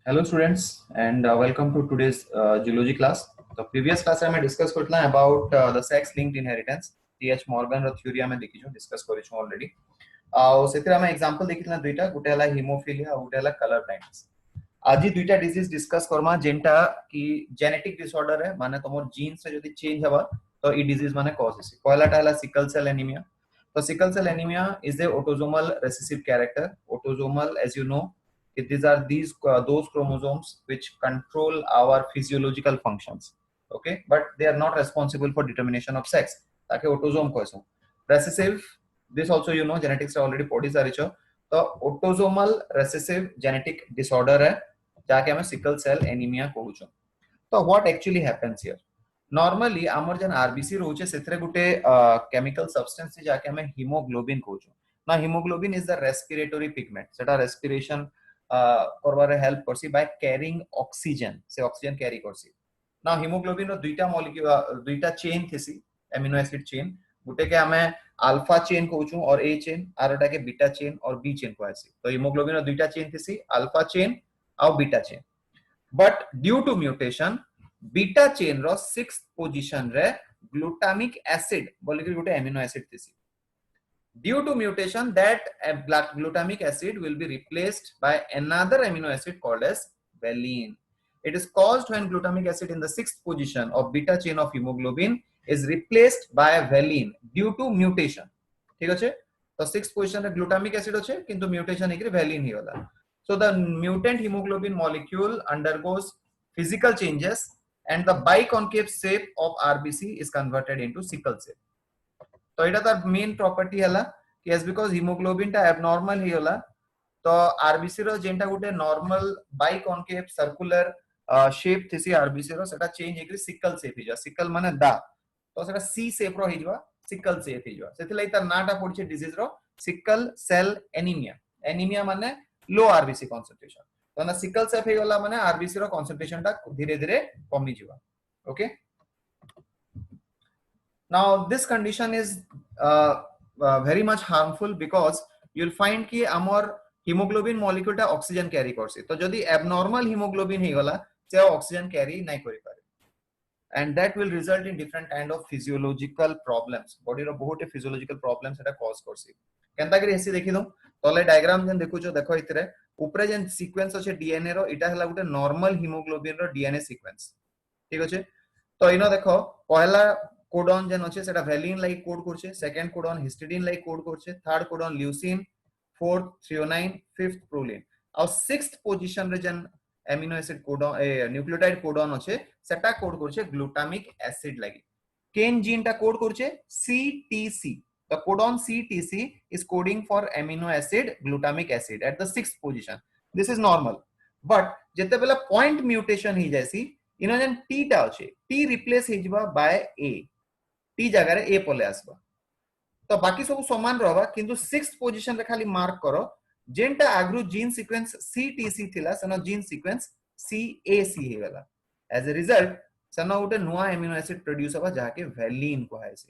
Hello students and welcome to today's geology class. The previous class में discuss Kartala about the sex linked inheritance. T.H. Morgan ର theory ଆମେ ଦେଖିଛୁ discuss କରିଛୁ already. ଆଉ ସେଥିରେ ଆମେ example ଦେଖିଥିଲା ଦୁଇଟା ଗୋଟେ ହେଲା hemophilia ଆଉ ଗୋଟେ ହେଲା color blindness. आज दुईटा डिजीज डिस्कस करमा जेंटा कि जेनेटिक डिसऑर्डर है माने तुम जीन्स रे जदी चेंज हवा तो ई डिजीज माने कॉज हेसी पहलाटा हला सिकल सेल एनीमिया तो sickle cell anaemia is a autosomal recessive character autosomal as you know these are those chromosomes which control our physiological functions, okay, but they are not responsible for determination of sex ताकि autosome कहसो recessive this also you know genetics already पढ़ी सारिछो तो autosomal recessive genetic disorder है जाके हमें sickle cell anaemia कहउछो तो what actually happens here normally हमर जन आरबीसी रोचे सेथरे गुटे केमिकल सब्सटेंस जाके हमें हीमोग्लोबिन कहउछो ना haemoglobin is the respiratory pigment सेटा रेस्पिरेशन करबारे हेल्प करसी बाय कैरिंग ऑक्सीजन से ऑक्सीजन कैरी करसी ना हीमोग्लोबिन रो दुईटा मॉलिक्यूल दुईटा chain Tessy amino acid chain गुटे के हमें अल्फा चेन कहउछो और ए चेन आरोटा के बीटा चेन और बी चेन कहसी तो हीमोग्लोबिन रो दुईटा चेन थेसी अल्फा चेन और beta chain but due to mutation beta chain रो 6th पोजीशन रे ग्लूटामिक एसिड बोले कि गोटे एमिनो एसिड थेसी due to mutation that glutamic acid will be replaced by another amino acid called as valine. It is caused when glutamic acid in the 6th position of beta chain of hemoglobin is replaced by a valine due to mutation. ठीक আছে तो 6th position रे glutamic acid আছে किंतु mutation Hekare valine ही होला. So the mutant hemoglobin molecule undergoes physical changes and the biconcave shape of RBC is converted into sickle cell. तो एटा तार main property हला कि एज बिकॉज़ हीमोग्लोबिन टा एबनॉर्मल ही होला तो आरबीसी रो जेंटा गुटे normal बाइकॉन्केव circular shape Tessy RBC रो सेटा change हेकरी sickle shape हिजा sickle माने दा तो सेटा सी शेप रो हिजवा सिकल शेप हिजवा सेथिलै तार नाटा पडछे डिजीज रो सिकल सेल एनीमिया एनीमिया माने लो आरबीसी कंसंट्रेशन तो ना सिकल शेप हे गला माने आरबीसी रो कंसंट्रेशन टा धीरे धीरे कमी जिवा okay now this condition is very much harmful because you'll find कि amor hemoglobin molecule टा oxygen carry करसी तो जदि abnormal hemoglobin हे गला से oxygen carry नहीं करि पारे and that will result in different kind of physiological problems body रो बहुत physiological problems एटा cause करसी केनता करी हेसी देखि दो तले डायग्राम जन देखु जो देखो इतरे ऊपर जन सीक्वेंस अछि डीएनए रो इटा हला गुटे नॉर्मल hemoglobin रो डीएनए सीक्वेंस ठीक अछि तो इनो देखो पहला कोडन जन अछि सेटा वैलिन लाइक कोड करछे second codon histidine like code करछे third codon leucine fourth threonine fifth proline और सिक्स्थ पोजीशन रे जन amino acid codon nucleotide codon अछि सेटा कोड करछे ग्लूटामिक एसिड लागि केन जीन टा कोड करछे CTC the codon CTC is coding for amino acid glutamic acid at the 6th position this is normal but jete bela point mutation hi jaisi इनो जन T टा अछि T replace हे जिबा bye A T जगह रे ए पले आसबा तो बाकी सब समान रहबा किंतु 6th पोजीशन रे खाली मार्क करो जेंटा आग्रु जीन सीक्वेंस सीटीसी थिला सनो जीन सीक्वेंस सीएसी हे गला एज अ रिजल्ट सनो उटे नुवा एमिनो एसिड प्रोड्यूस होबा जाके वैलिन को हाइसे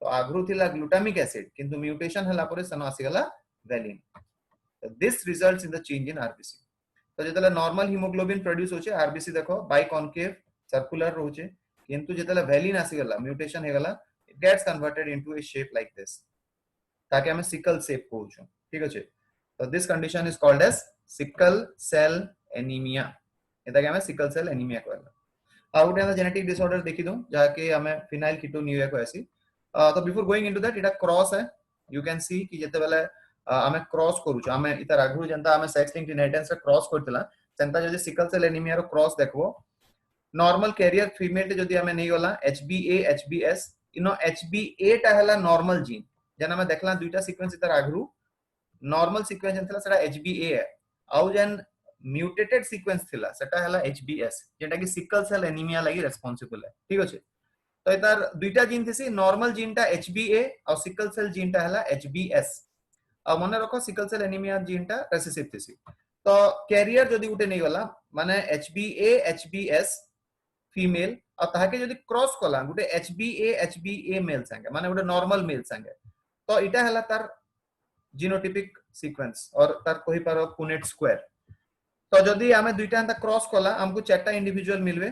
तो आग्रु थिला ग्लूटामिक एसिड किंतु म्यूटेशन हला परे सनो आसी गला valine so this results in the change in RBC तो जेतले नॉर्मल हीमोग्लोबिन प्रोड्यूस होचे आरबीसी देखो बाइकॉन्केव सर्कुलर रोचे किंतु जेतले वैलिन आसी गला म्यूटेशन हे गला it gets converted into a shape like this ताकि हमें सिकल शेप कहउछो ठीक अछि तो this condition is called as sickle cell anaemia एता के हमें सिकल सेल एनीमिया कहला आउट एन जेनेटिक डिसऑर्डर देखि दो जाके हमें फिनाइल कीटोन्यूरिया कहसी तो बिफोर गोइंग इनटू दैट इटा क्रॉस है यू कैन सी कि जेते बेले आमे क्रॉस करूछ आमे इतर आगु जनता आमे सेक्स लिंक्ड इनहेरिटेंस रे क्रॉस करतला सेंता जदि सिकल सेल एनीमिया रो क्रॉस देखबो नॉर्मल कैरियर फीमेल ते जदि आमे नै गला एचबीए एचबीएस इनो एचबीए टा हला नॉर्मल जीन जना में देखला दुईटा सीक्वेंस इतर आगु नॉर्मल सीक्वेंस जंतला सेटा एचबीए है आउ जन म्यूटेटेड सीक्वेंस थिला सेटा हला एचबीएस जेटा कि सिकल सेल एनीमिया लागि रिस्पांसिबल है ठीक अछि तो इतर दुईटा जीन थिसी नॉर्मल जीन टा एचबीए और सिकल सेल जीन टा हला एचबीएस आ मने रखो सिकल सेल एनीमिया जीन टा रेसेसिव थिसी तो कैरियर जदी उठे नै गला माने एचबीए एचबीएस फीमेल आ ताके जदी क्रॉस कला गुटे एचबीए एचबीए मेल संगे माने गुटे नॉर्मल मेल संगे तो इटा हला तार जीनोटाइपिक सीक्वेंस और तार कोहि पारो पुनेट स्क्वायर तो जदी आमे दुईटा एंता क्रॉस कला हमको चारटा इंडिविजुअल मिलबे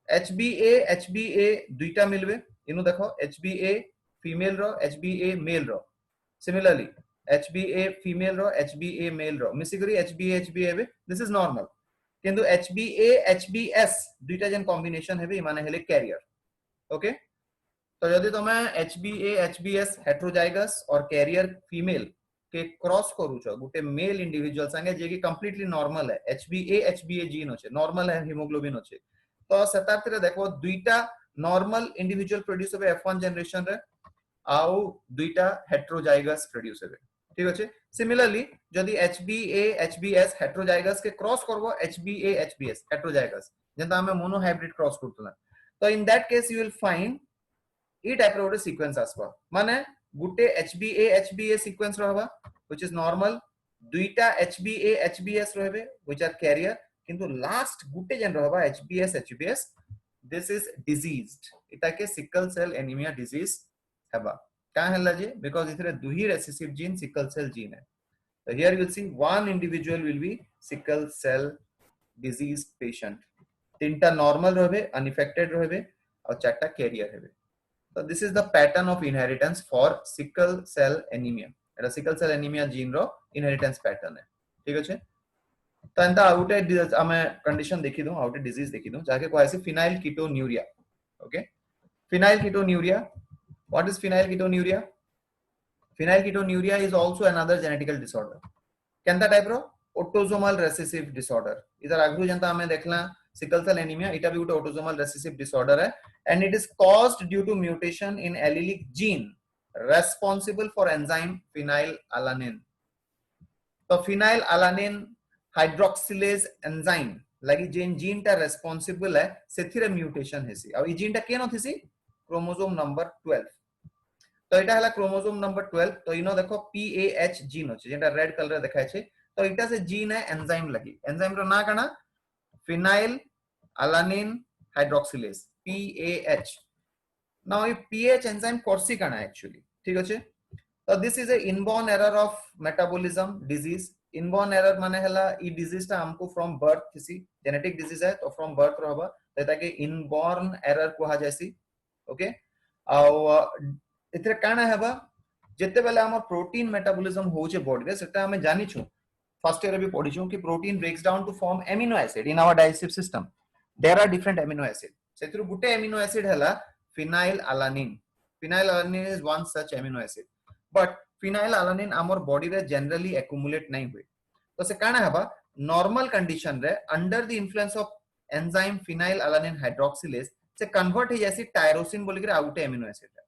HBA दुईटा मिलबे इनु देखो HBA फीमेल रो HBA मेल रो सिमिलरली HBA फीमेल रो HBA मेल रो मिसी करी HBA हेबे दिस इज नॉर्मल किंतु HBA HBS दुईटा जन कॉम्बिनेशन हेबे माने हेले कैरियर ओके तो यदि तुम HBA HBS हेट्रोजाइगस और कैरियर फीमेल के क्रॉस करूछ गुटे मेल इंडिविजुअल संगे जे कि कंप्लीटली नॉर्मल है HBA जीन अछि नॉर्मल है हीमोग्लोबिन अछि तो सतारते देखो दुईटा नॉर्मल इंडिविजुअल प्रोड्यूस होबे F1 जनरेशन रे आउ दुईटा हेट्रोजाइगस प्रोड्यूस होबे ठीक अछि सिमिलरली जदि HBA HBS हेट्रोजाइगस के क्रॉस करबो HBA HBS हेट्रोजाइगस जेंता हमें मोनो हाइब्रिड क्रॉस करतला तो in that case you will find ई टाइप रो सीक्वेंस आसबा माने गुटे HBA HBA सीक्वेंस रहबा व्हिच इज नॉर्मल दुईटा HBA HBS रहबे व्हिच आर कैरियर किंतु लास्ट गुटे जन रहबा HBS HBS this is diseased इटा के सिकल सेल एनीमिया डिजीज हेबा का हला जे बिकॉज़ इथरे दुही recessive gene sickle cell gene है तो here you will see one individual will be sickle cell disease patient तीनटा नॉर्मल रहबे अनइफेक्टेड रहबे और चारटा कैरियर हेबे So this is the pattern of inheritance for sickle cell anemia. Etah sickle cell anemia gene row inheritance pattern है ठीक अछि तो एंता आउटे हमें कंडीशन देखि दो आउटे डिजीज देखि दो जाके को ऐसे phenylketonuria okay phenylketonuria what is phenylketonuria phenylketonuria is also another genetical disorder केनता टाइप रो ऑटोसोमल रेसेसिव डिसऑर्डर इधर आगु जनता हमें देखला सिकल सेल एनीमिया इटा भी ऑटोसोमल रेसेसिव डिसऑर्डर है and it is caused due to mutation in allelic gene responsible for enzyme phenylalanine तो phenylalanine hydroxylase enzyme लगी जेन जीन टा रेस्पोंसिबल है सेथिरे म्यूटेशन हेसी अब ई जीन टा केनो थिसी क्रोमोसोम नंबर 12 तो एटा हला क्रोमोसोम नंबर 12 तो इनो देखो PAH जीन होचे जेटा रेड कलर देखाय छे तो इटा से जीन है एंजाइम लगी एंजाइम रो ना काना phenylalanine hydroxylase PAH now if PAH enzyme corsi kana actually ठीक अछि तो this is a inborn error of metabolism disease inborn error माने हला ई डिजीज ता हमको फ्रॉम बर्थ किसी जेनेटिक डिजीज है तो फ्रॉम बर्थ रहबा तेता के इनबॉर्न एरर कोहा जैसी ओके आ इतरे काना हेबा जते बेले हमर प्रोटीन मेटाबॉलिज्म हो जे बॉडी रे सेटा हमें जानि छु फर्स्ट ईयर भी पढी छु कि protein breaks down to form amino acid in our digestive system there are different amino acid सेथुरु गुटे एमिनो एसिड हला phenylalanine phenylalanine is one such amino acid but phenylalanine amor body रे generally accumulate नहीं हुए तो से काना हबा normal condition रे under the influence of enzyme phenylalanine hydroxylase से convert हे जैसी tyrosine बोली के आउटे amino acid है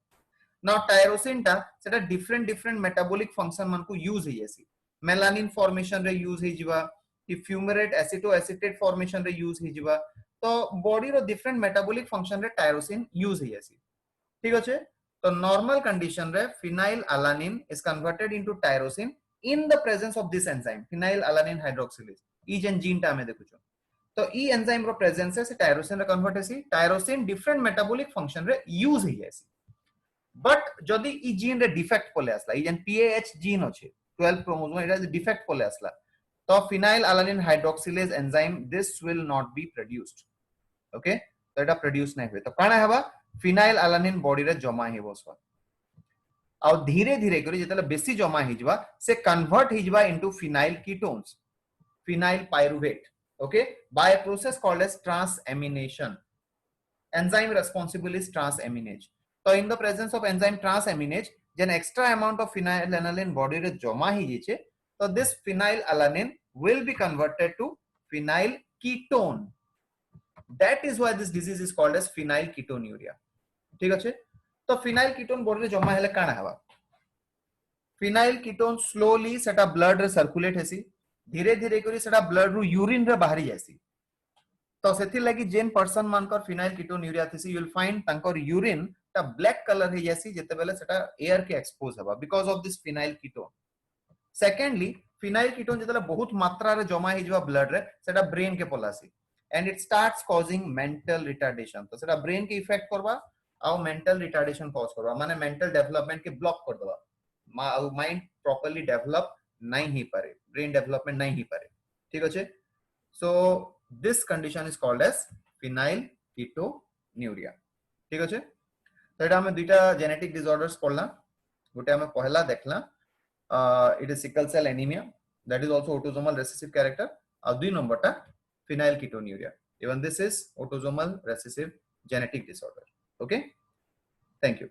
now tyrosine टा सेटा different metabolic function मन को use हे जैसी melanin formation रे use हे जिवा कि fumarate acetoacetate formation रे use हे जिवा तो बॉडी रो डिफरेंट मेटाबॉलिक फंक्शन रे टायरोसिन यूज हे जैसी ठीक अछि तो नॉर्मल कंडीशन रे phenylalanine is converted into tyrosine in the presence of this enzyme phenylalanine hydroxylase ई जेन जीन टा में देखु छ तो ई एंजाइम रो प्रेजेंस से टायरोसिन रे कन्वर्ट हेसी टायरोसिन डिफरेंट मेटाबॉलिक फंक्शन रे यूज हे जैसी बट जदी ई जीन रे डिफेक्ट पोले आसला ई जेन PAH जीन अछि 12 क्रोमोसोम इट इज डिफेक्ट पोले आसला तो phenylalanine hydroxylase enzyme this will not be produced okay तो एटा प्रोड्यूस नै होय तो काना हेबा phenylalanine बॉडी रे जमा हेबो सो आ धीरे धीरे करी जेतले बेसी जमा हे जबा से कन्वर्ट हे जबा into phenyl ketones phenyl pyruvate okay by a process called as transamination enzyme responsible is transaminase so in the presence of enzyme transaminase then extra amount of phenylalanine body रे जमा हे जे छे so this phenylalanine will be converted to phenyl ketone that is why this disease is called as phenylketonuria ठीक अछि तो phenyl ketone body रे जमा हेले काना हवा phenyl ketone slowly सेटा ब्लड रे सर्कुलेट हेसी धीरे धीरे करी सेटा ब्लड रु यूरिन रे बाहरी जासी तो सेथि लागि जेन पर्सन मानकर phenylketonuria थिसी यू विल फाइंड तांकर यूरिन ता ब्लैक कलर हे जासी जते बेले सेटा एयर के एक्सपोज हवा because of this phenyl ketone secondly phenyl ketone जते बहुत मात्रा रे जमा हे जवा ब्लड रे सेटा ब्रेन के Palasi and it starts causing mental retardation तो सेटा ब्रेन के इफेक्ट करबा आ मेंटल रिटार्डेशन कॉज करबा माने मेंटल डेवलपमेंट के ब्लॉक कर देबा माइंड प्रॉपर्ली डेवलप नहीं ही पारे ब्रेन डेवलपमेंट नहीं ही पारे ठीक अछि so this condition is called as phenylketonuria. ठीक আছে, तो এটা আমি দুইটা জেনেটিক ডিসঅর্ডারস পড়লাম। গোটে আমি পহলা দেখলা it is sickle cell anemia, that is also autosomal recessive character, আর দুই নম্বরটা phenylketonuria, even this is autosomal recessive genetic disorder. Okay, thank you.